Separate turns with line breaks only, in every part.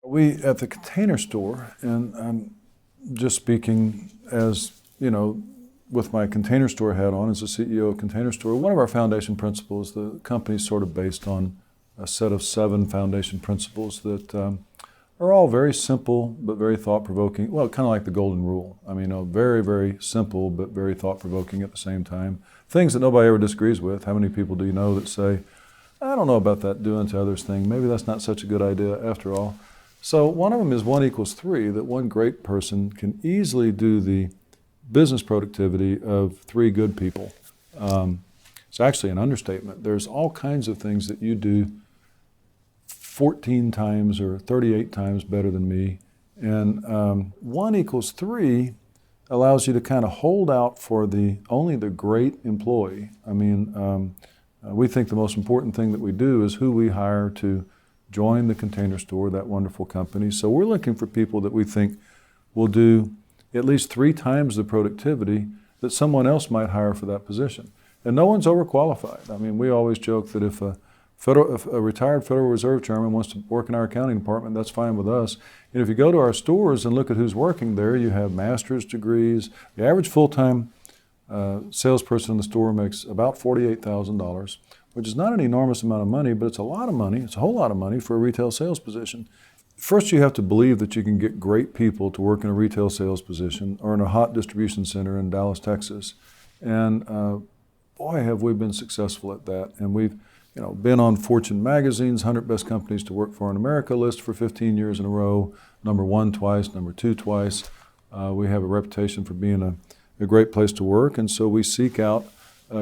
We at the Container Store, and I'm just speaking as, with my Container Store hat on as the CEO of Container Store, one of our foundation principles, the company's sort of based on a set of 7 foundation principles that are all very simple but very thought-provoking. Well, kind of like the golden rule. I mean, very, very simple but very thought-provoking at the same time. Things that nobody ever disagrees with. How many people do you know that say, I don't know about that doing to others thing. Maybe that's not such a good idea after all. So one of them is 1 equals 3, that one great person can easily do the business productivity of 3 good people. It's actually an understatement. There's all kinds of things that you do 14 times or 38 times better than me. And 1 equals 3 allows you to kind of hold out for only the great employee. I mean, we think the most important thing that we do is who we hire to join the Container Store, that wonderful company. So we're looking for people that we think will do at least 3 times the productivity that someone else might hire for that position. And no one's overqualified. I mean, we always joke that if a retired Federal Reserve chairman wants to work in our accounting department, that's fine with us. And if you go to our stores and look at who's working there, you have master's degrees. The average full-time salesperson in the store makes about $48,000, which is not an enormous amount of money, but it's a lot of money. It's a whole lot of money for a retail sales position. First, you have to believe that you can get great people to work in a retail sales position or in a hot distribution center in Dallas, Texas. And boy, have we been successful at that. And we've been on Fortune magazine's 100 Best Companies to Work For in America list for 15 years in a row, #1 twice, #2 twice. We have a reputation for being a great place to work, and so we seek out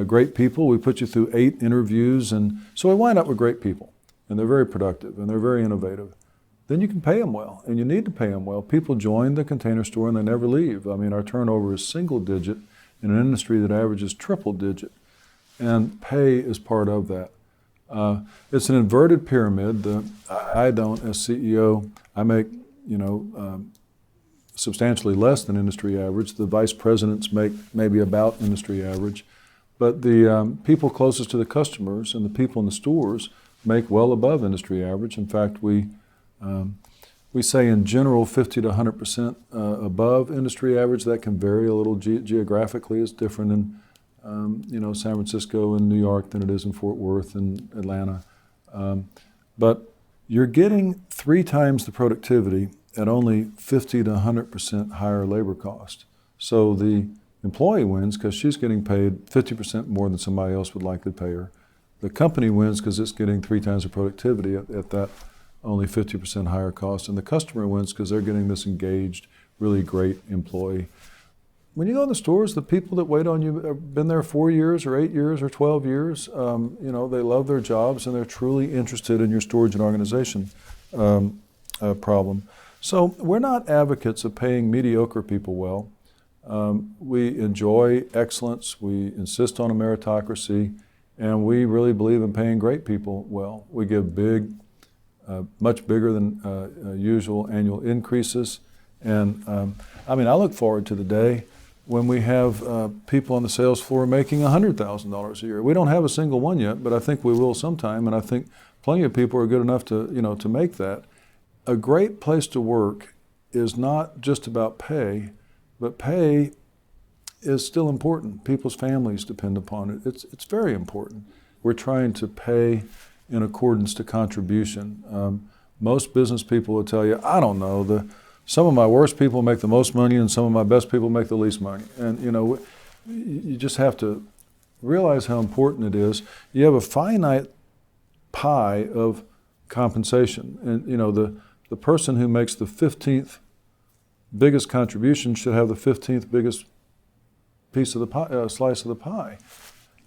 great people. We put you through 8 interviews, and so we wind up with great people, and they're very productive, and they're very innovative. Then you can pay them well, and you need to pay them well. People join the Container Store, and they never leave. I mean, our turnover is single digit in an industry that averages triple digit, and pay is part of that. It's an inverted pyramid. I don't, as CEO, I make, substantially less than industry average. The vice presidents make maybe about industry average. But the people closest to the customers and the people in the stores make well above industry average. In fact, we say in general 50 to 100% above industry average. That can vary a little geographically. It's different in San Francisco and New York than it is in Fort Worth and Atlanta. But you're getting 3 times the productivity at only 50 to 100% higher labor cost. So the employee wins because she's getting paid 50% more than somebody else would likely pay her. The company wins because it's getting 3 times the productivity at that only 50% higher cost. And the customer wins because they're getting this engaged, really great employee. When you go to the stores, the people that wait on you have been there 4 years or 8 years or 12 years. They love their jobs and they're truly interested in your storage and organization problem. So we're not advocates of paying mediocre people well. We enjoy excellence, we insist on a meritocracy, and we really believe in paying great people well. We give much bigger than usual annual increases. And I look forward to the day when we have people on the sales floor making $100,000 a year. We don't have a single one yet, but I think we will sometime, and I think plenty of people are good enough to make that. A great place to work is not just about pay, but pay is still important. People's families depend upon it. It's very important. We're trying to pay in accordance to contribution. Most business people will tell you, I don't know, some of my worst people make the most money and some of my best people make the least money. And you just have to realize how important it is. You have a finite pie of compensation, and the person who makes the 15th biggest contribution should have the 15th biggest piece of the pie, slice of the pie.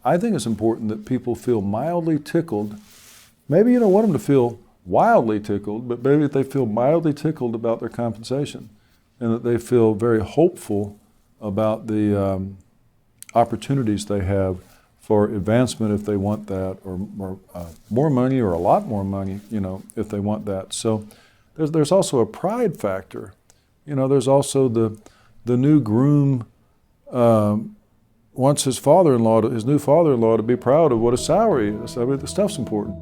I think it's important that people feel mildly tickled. Maybe you don't want them to feel wildly tickled, but maybe they feel mildly tickled about their compensation, and that they feel very hopeful about the opportunities they have for advancement if they want that, or more money or a lot more money, if they want that. So there's also a pride factor. There's also the new groom wants his new father-in-law to be proud of what his salary is. I mean, the stuff's important.